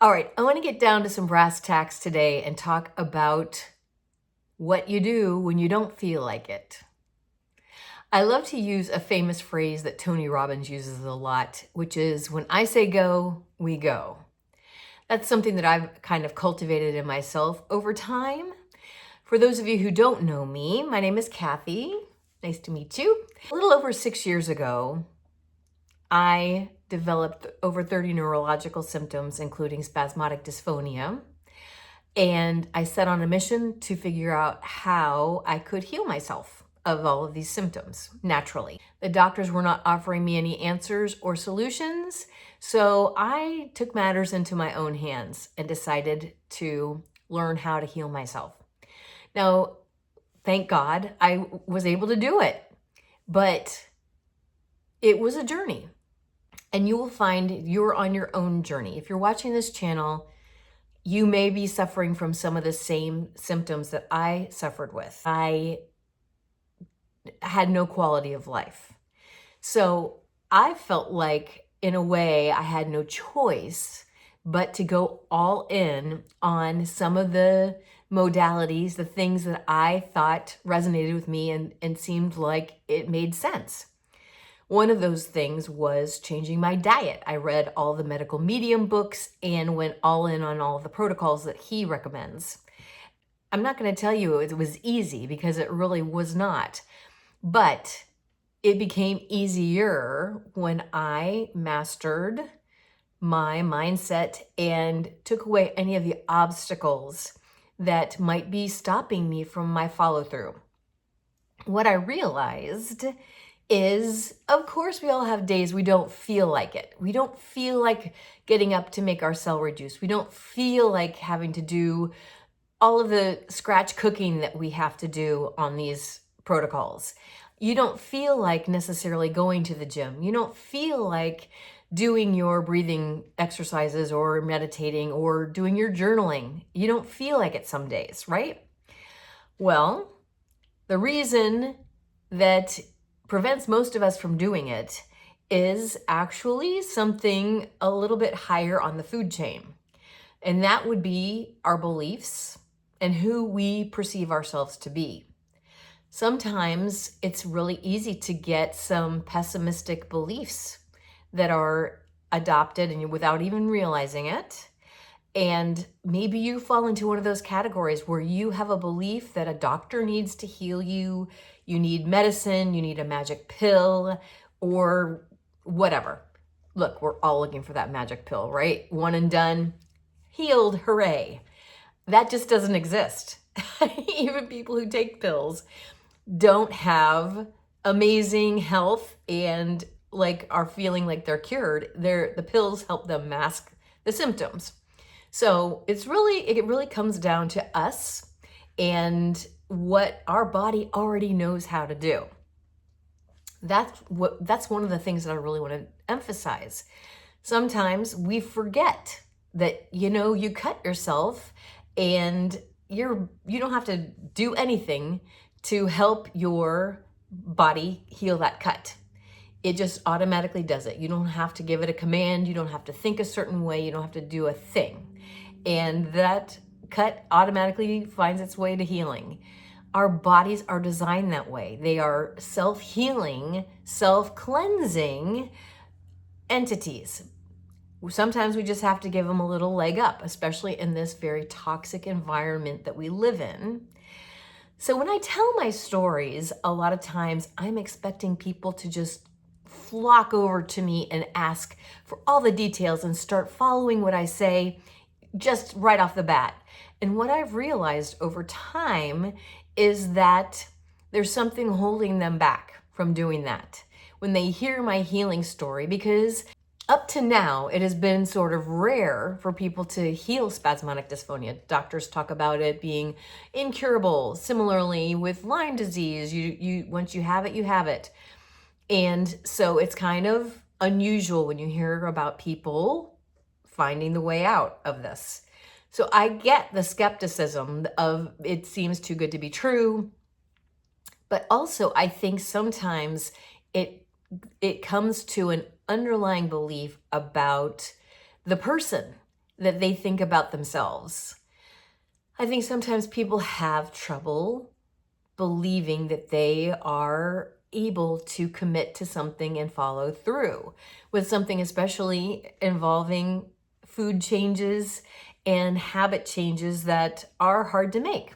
All right, I want to get down to some brass tacks today and talk about what you do when you don't feel like it. I love to use a famous phrase that Tony Robbins uses a lot, which is, when I say go, we go. That's something that I've kind of cultivated in myself over time. For those of you who don't know me, my name is Kathy. Nice to meet you. A little over 6 years ago, I developed over 30 neurological symptoms, including spasmodic dysphonia. And I set on a mission to figure out how I could heal myself of all of these symptoms naturally. The doctors were not offering me any answers or solutions, so I took matters into my own hands and decided to learn how to heal myself. Now, thank God I was able to do it, but it was a journey. And you will find you're on your own journey. If you're watching this channel, you may be suffering from some of the same symptoms that I suffered with. I had no quality of life. So I felt like, in a way, I had no choice but to go all in on some of the modalities, the things that I thought resonated with me and seemed like it made sense. One of those things was changing my diet. I read all the medical medium books and went all in on all of the protocols that he recommends. I'm not going to tell you it was easy, because it really was not. But it became easier when I mastered my mindset and took away any of the obstacles that might be stopping me from my follow through. What I realized is, of course, we all have days we don't feel like it. We don't feel like getting up to make our celery juice. We don't feel like having to do all of the scratch cooking that we have to do on these protocols. You don't feel like necessarily going to the gym. You don't feel like doing your breathing exercises or meditating or doing your journaling. You don't feel like it some days, right? Well, the reason that prevents most of us from doing it is actually something a little bit higher on the food chain. And that would be our beliefs and who we perceive ourselves to be. Sometimes it's really easy to get some pessimistic beliefs that are adopted and without even realizing it. And maybe you fall into one of those categories where you have a belief that a doctor needs to heal you, you need medicine, you need a magic pill, or whatever. Look, we're all looking for that magic pill, right? One and done, healed, hooray. That just doesn't exist. Even people who take pills don't have amazing health and are feeling like they're cured. The pills help them mask the symptoms. So it really comes down to us and what our body already knows how to do. That's one of the things that I really want to emphasize. Sometimes we forget that, you cut yourself and you don't have to do anything to help your body heal that cut. It just automatically does it. You don't have to give it a command. You don't have to think a certain way. You don't have to do a thing. And that cut automatically finds its way to healing. Our bodies are designed that way. They are self-healing, self-cleansing entities. Sometimes we just have to give them a little leg up, especially in this very toxic environment that we live in. So when I tell my stories, a lot of times I'm expecting people to just flock over to me and ask for all the details and start following what I say just right off the bat. And what I've realized over time is that there's something holding them back from doing that when they hear my healing story, because up to now, it has been sort of rare for people to heal spasmodic dysphonia. Doctors talk about it being incurable. Similarly, with Lyme disease, you once you have it, you have it. And so it's kind of unusual when you hear about people finding the way out of this. So I get the skepticism of it seems too good to be true, but also I think sometimes it comes to an underlying belief about the person that they think about themselves. I think sometimes people have trouble believing that they are able to commit to something and follow through with something, especially involving food changes and habit changes that are hard to make.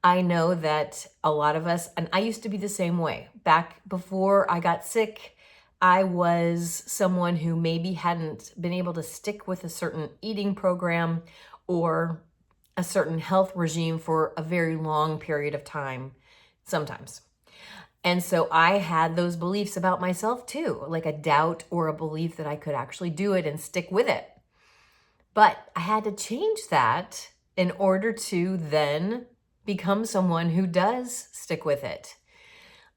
I know that a lot of us, and I used to be the same way. Back before I got sick, I was someone who maybe hadn't been able to stick with a certain eating program or a certain health regime for a very long period of time, sometimes. And so I had those beliefs about myself too, like a doubt or a belief that I could actually do it and stick with it. But I had to change that in order to then become someone who does stick with it.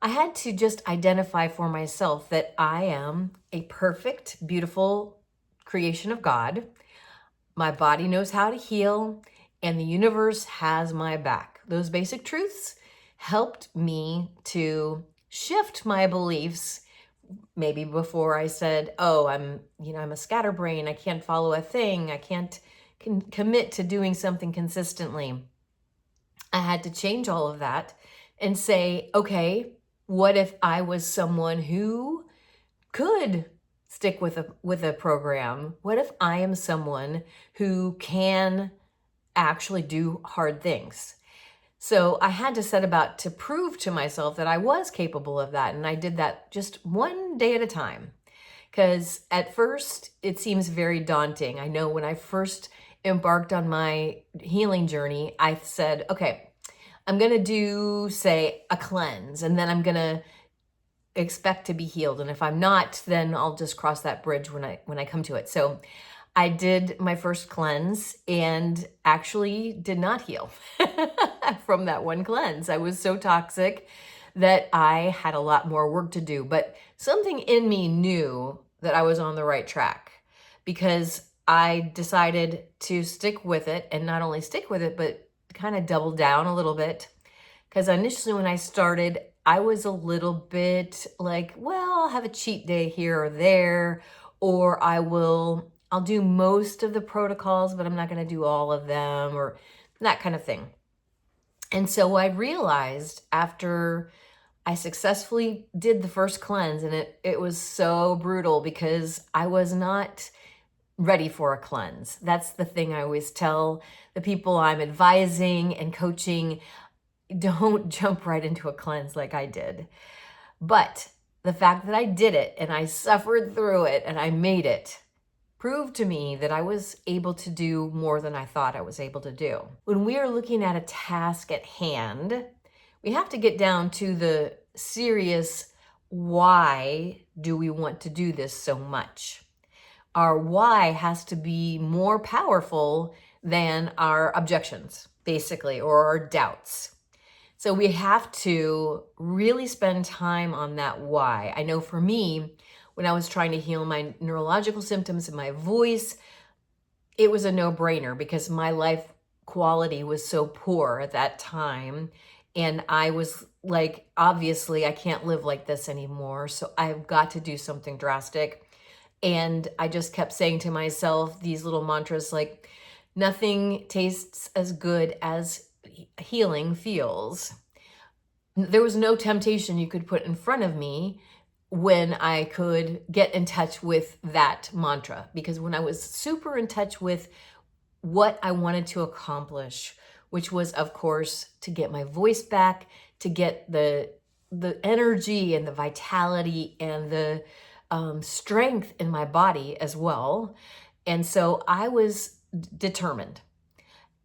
I had to just identify for myself that I am a perfect, beautiful creation of God. My body knows how to heal, and the universe has my back. Those basic truths helped me to shift my beliefs. Maybe before I said, oh, I'm a scatterbrain. I can't follow a thing. I can't commit to doing something consistently. I had to change all of that and say, okay, what if I was someone who could stick with a program? What if I am someone who can actually do hard things? So I had to set about to prove to myself that I was capable of that. And I did that just one day at a time. Because at first it seems very daunting. I know when I first embarked on my healing journey, I said, okay, I'm going to do, say, a cleanse, and then I'm going to expect to be healed. And if I'm not, then I'll just cross that bridge when I come to it. So I did my first cleanse and actually did not heal from that one cleanse. I was so toxic that I had a lot more work to do, but something in me knew that I was on the right track because I decided to stick with it, and not only stick with it, but kind of double down a little bit. Because initially when I started, I was a little bit like, well, I'll have a cheat day here or there, or I'll do most of the protocols, but I'm not going to do all of them, or that kind of thing. And so I realized after I successfully did the first cleanse, and it was so brutal because I was not ready for a cleanse. That's the thing I always tell the people I'm advising and coaching. Don't jump right into a cleanse like I did. But the fact that I did it and I suffered through it and I made it proved to me that I was able to do more than I thought I was able to do. When we are looking at a task at hand, we have to get down to the serious why do we want to do this so much? Our why has to be more powerful than our objections, basically, or our doubts. So we have to really spend time on that why. I know for me, when I was trying to heal my neurological symptoms and my voice, it was a no-brainer because my life quality was so poor at that time. And I was like, obviously, I can't live like this anymore. So I've got to do something drastic. And I just kept saying to myself these little mantras like, nothing tastes as good as healing feels. There was no temptation you could put in front of me when I could get in touch with that mantra, because when I was super in touch with what I wanted to accomplish, which was, of course, to get my voice back, to get the energy and the vitality and the strength in my body as well. And so I was determined,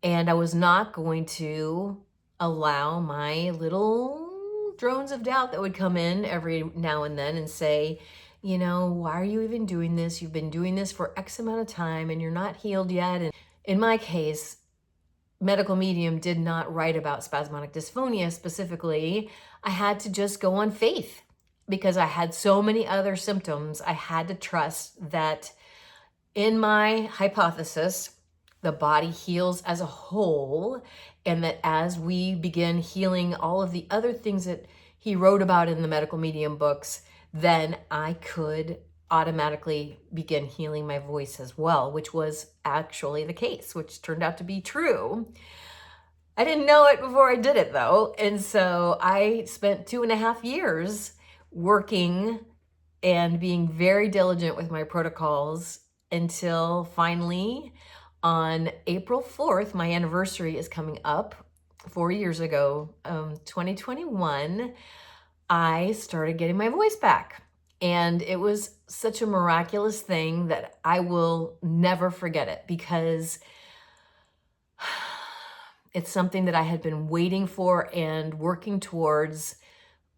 and I was not going to allow my little drones of doubt that would come in every now and then and say, why are you even doing this? You've been doing this for X amount of time and you're not healed yet. And in my case, Medical Medium did not write about spasmodic dysphonia specifically. I had to just go on faith because I had so many other symptoms. I had to trust that in my hypothesis, the body heals as a whole, and that as we begin healing all of the other things that he wrote about in the Medical Medium books, then I could automatically begin healing my voice as well, which was actually the case, which turned out to be true. I didn't know it before I did it though. And so I spent 2.5 years working and being very diligent with my protocols until finally on April 4th, my anniversary is coming up. 4 years ago, 2021, I started getting my voice back. And it was such a miraculous thing that I will never forget it, because it's something that I had been waiting for and working towards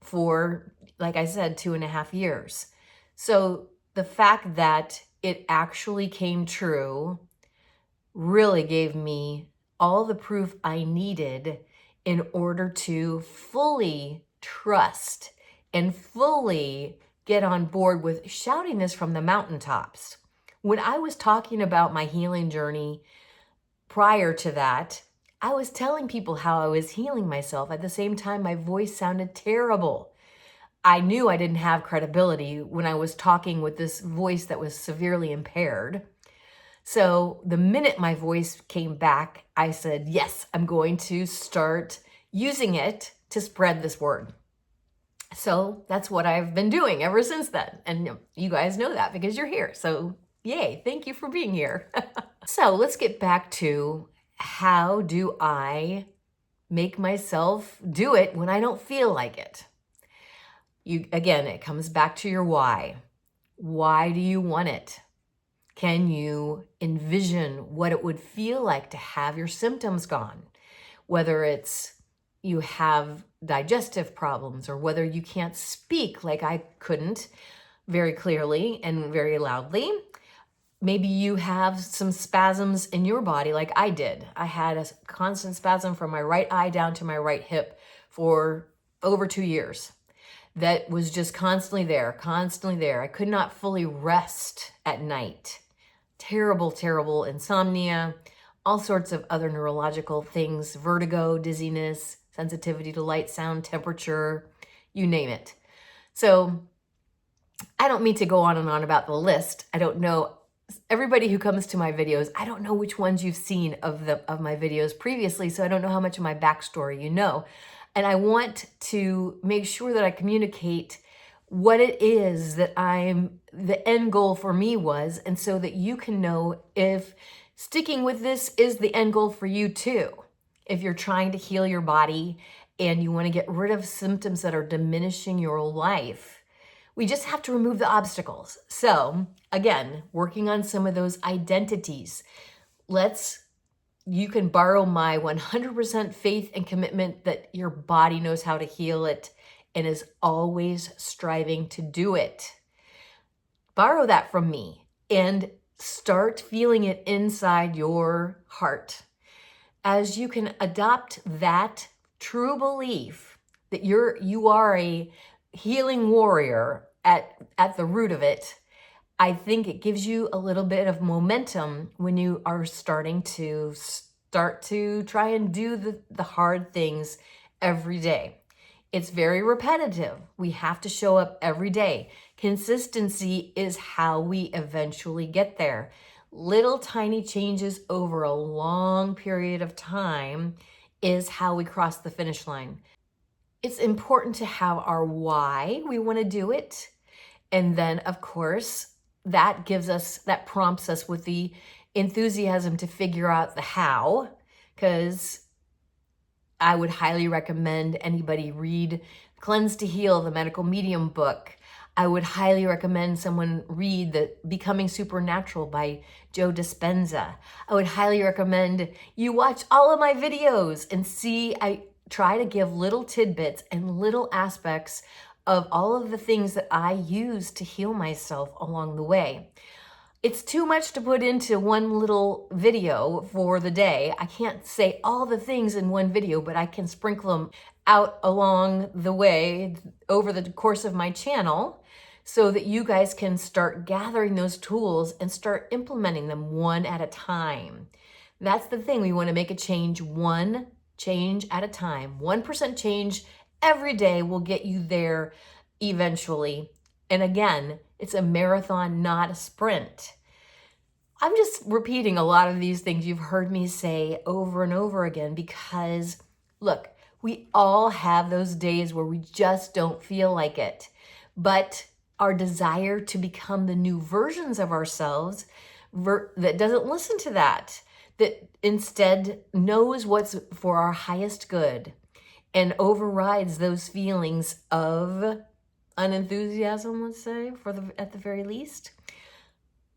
for, like I said, 2.5 years. So the fact that it actually came true really gave me all the proof I needed in order to fully trust and fully get on board with shouting this from the mountaintops. When I was talking about my healing journey prior to that, I was telling people how I was healing myself. At the same time, my voice sounded terrible. I knew I didn't have credibility when I was talking with this voice that was severely impaired. So the minute my voice came back, I said, yes, I'm going to start using it to spread this word. So that's what I've been doing ever since then. And you guys know that because you're here. So yay, thank you for being here. So let's get back to, how do I make myself do it when I don't feel like it? Again, it comes back to your why. Why do you want it? Can you envision what it would feel like to have your symptoms gone? Whether it's you have digestive problems, or whether you can't speak like I couldn't very clearly and very loudly. Maybe you have some spasms in your body like I did. I had a constant spasm from my right eye down to my right hip for over 2 years. That was just constantly there, constantly there. I could not fully rest at night. Terrible, terrible insomnia, all sorts of other neurological things, vertigo, dizziness, sensitivity to light, sound, temperature, you name it. So I don't mean to go on and on about the list. I don't know. Everybody who comes to my videos, I don't know which ones you've seen of my videos previously, so I don't know how much of my backstory you know. And I want to make sure that I communicate what it is that the end goal for me was, and so that you can know if sticking with this is the end goal for you too. If you're trying to heal your body and you want to get rid of symptoms that are diminishing your life, we just have to remove the obstacles. So again, working on some of those identities. You can borrow my 100% faith and commitment that your body knows how to heal it and is always striving to do it. Borrow that from me and start feeling it inside your heart. As you can adopt that true belief that you are a healing warrior at the root of it, I think it gives you a little bit of momentum when you are starting to try and do the hard things every day. It's very repetitive. We have to show up every day. Consistency is how we eventually get there. Little tiny changes over a long period of time is how we cross the finish line. It's important to have our why we want to do it. And then, of course, that prompts us with the enthusiasm to figure out the how, because I would highly recommend anybody read Cleanse to Heal, the Medical Medium book. I would highly recommend someone read the Becoming Supernatural by Joe Dispenza. I would highly recommend you watch all of my videos and see, I try to give little tidbits and little aspects of all of the things that I use to heal myself along the way. It's too much to put into one little video for the day. I can't say all the things in one video, but I can sprinkle them out along the way over the course of my channel so that you guys can start gathering those tools and start implementing them one at a time. That's the thing. We want to make a change, one change at a time. 1% change every day will get you there eventually. And again, it's a marathon, not a sprint. I'm just repeating a lot of these things you've heard me say over and over again because, look, we all have those days where we just don't feel like it. But our desire to become the new versions of ourselves that doesn't listen to that instead knows what's for our highest good and overrides those feelings of unenthusiasm, let's say, at the very least.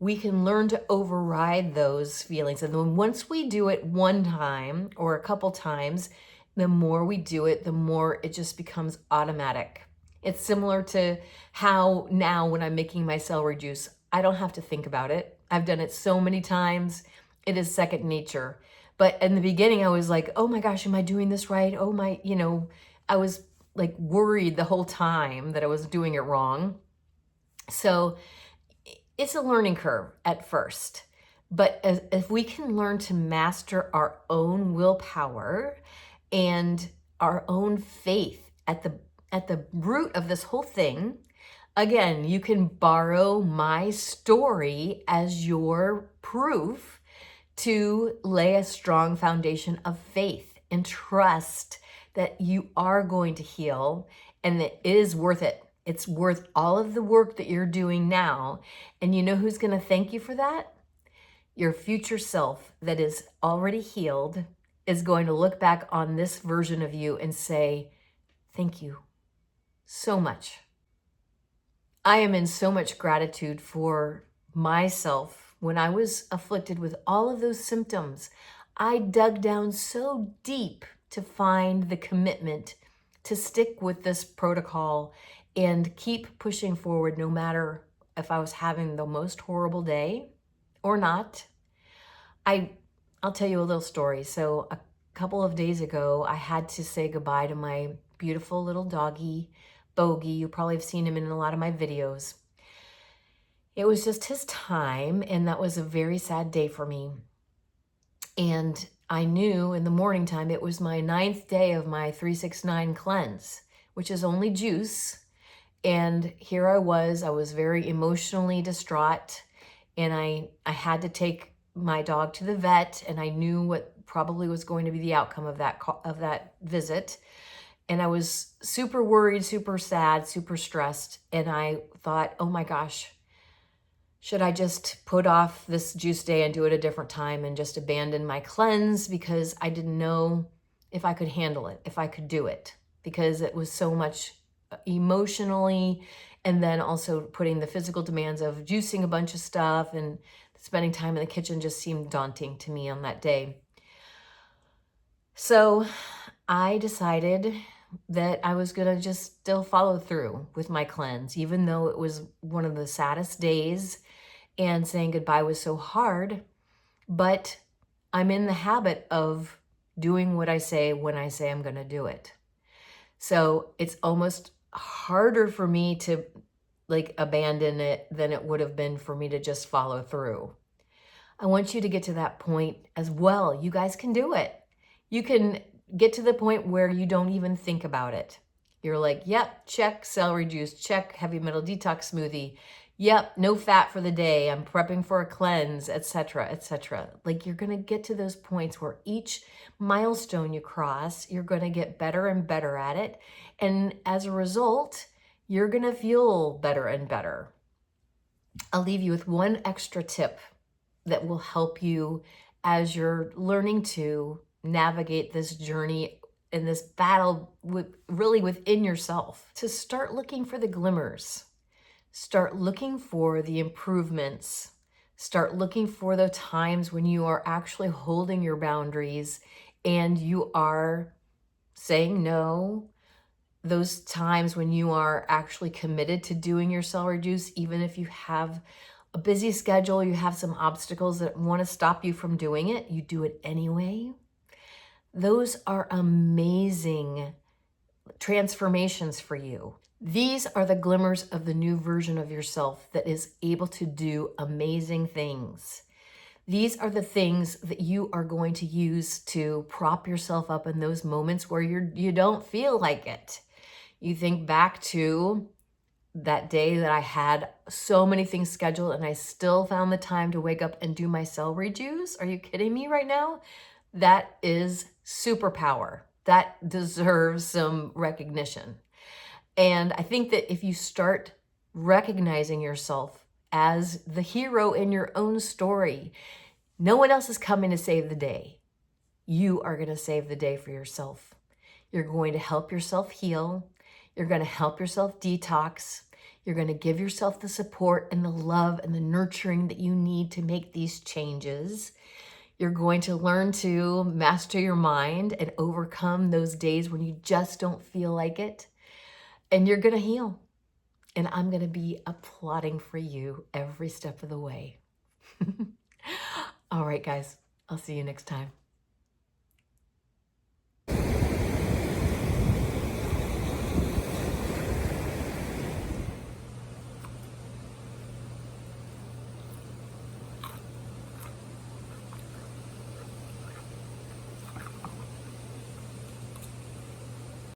We can learn to override those feelings. And then once we do it one time or a couple times, the more we do it, the more it just becomes automatic. It's similar to how now when I'm making my celery juice, I don't have to think about it. I've done it so many times. It is second nature. But in the beginning, I was like, oh my gosh, am I doing this right? Oh my, I was like worried the whole time that I was doing it wrong. So it's a learning curve at first, but if we can learn to master our own willpower and our own faith at the root of this whole thing, again, you can borrow my story as your proof to lay a strong foundation of faith and trust that you are going to heal and that it is worth it. It's worth all of the work that you're doing now. And you know who's going to thank you for that? Your future self that is already healed is going to look back on this version of you and say, thank you so much. I am in so much gratitude for myself. When I was afflicted with all of those symptoms, I dug down so deep to find the commitment to stick with this protocol and keep pushing forward no matter if I was having the most horrible day or not. I'll tell you a little story. So a couple of days ago, I had to say goodbye to my beautiful little doggy, Bogey. You probably have seen him in a lot of my videos. It was just his time, and that was a very sad day for me. And I knew in the morning time it was my 9th day of my 369 cleanse, which is only juice. And here I was very emotionally distraught, and I had to take my dog to the vet, and I knew what probably was going to be the outcome of that visit. And I was super worried, super sad, super stressed. And I thought, oh my gosh, should I just put off this juice day and do it a different time and just abandon my cleanse? Because I didn't know if I could handle it, if I could do it, because it was so much emotionally, and then also putting the physical demands of juicing a bunch of stuff and spending time in the kitchen just seemed daunting to me on that day. So I decided that I was going to just still follow through with my cleanse, even though it was one of the saddest days and saying goodbye was so hard. But I'm in the habit of doing what I say when I say I'm going to do it. So it's almost harder for me to abandon it than it would have been for me to just follow through. I want you to get to that point as well. You guys can do it. You can get to the point where you don't even think about it. You're like, yep, check celery juice, check heavy metal detox smoothie. Yep, no fat for the day. I'm prepping for a cleanse, etc., etc. Like, you're going to get to those points where each milestone you cross, you're going to get better and better at it. And as a result, you're going to feel better and better. I'll leave you with one extra tip that will help you as you're learning to navigate this journey and this battle within yourself. To start looking for the glimmers. Start looking for the improvements. Start looking for the times when you are actually holding your boundaries and you are saying no. Those times when you are actually committed to doing your celery juice, even if you have a busy schedule, you have some obstacles that want to stop you from doing it, you do it anyway. Those are amazing transformations for you. These are the glimmers of the new version of yourself that is able to do amazing things. These are the things that you are going to use to prop yourself up in those moments where you don't feel like it. You think back to that day that I had so many things scheduled and I still found the time to wake up and do my celery juice. Are you kidding me right now? That is superpower. That deserves some recognition. And I think that if you start recognizing yourself as the hero in your own story, no one else is coming to save the day. You are going to save the day for yourself. You're going to help yourself heal. You're going to help yourself detox. You're going to give yourself the support and the love and the nurturing that you need to make these changes. You're going to learn to master your mind and overcome those days when you just don't feel like it. And you're going to heal. And I'm going to be applauding for you every step of the way. All right, guys, I'll see you next time.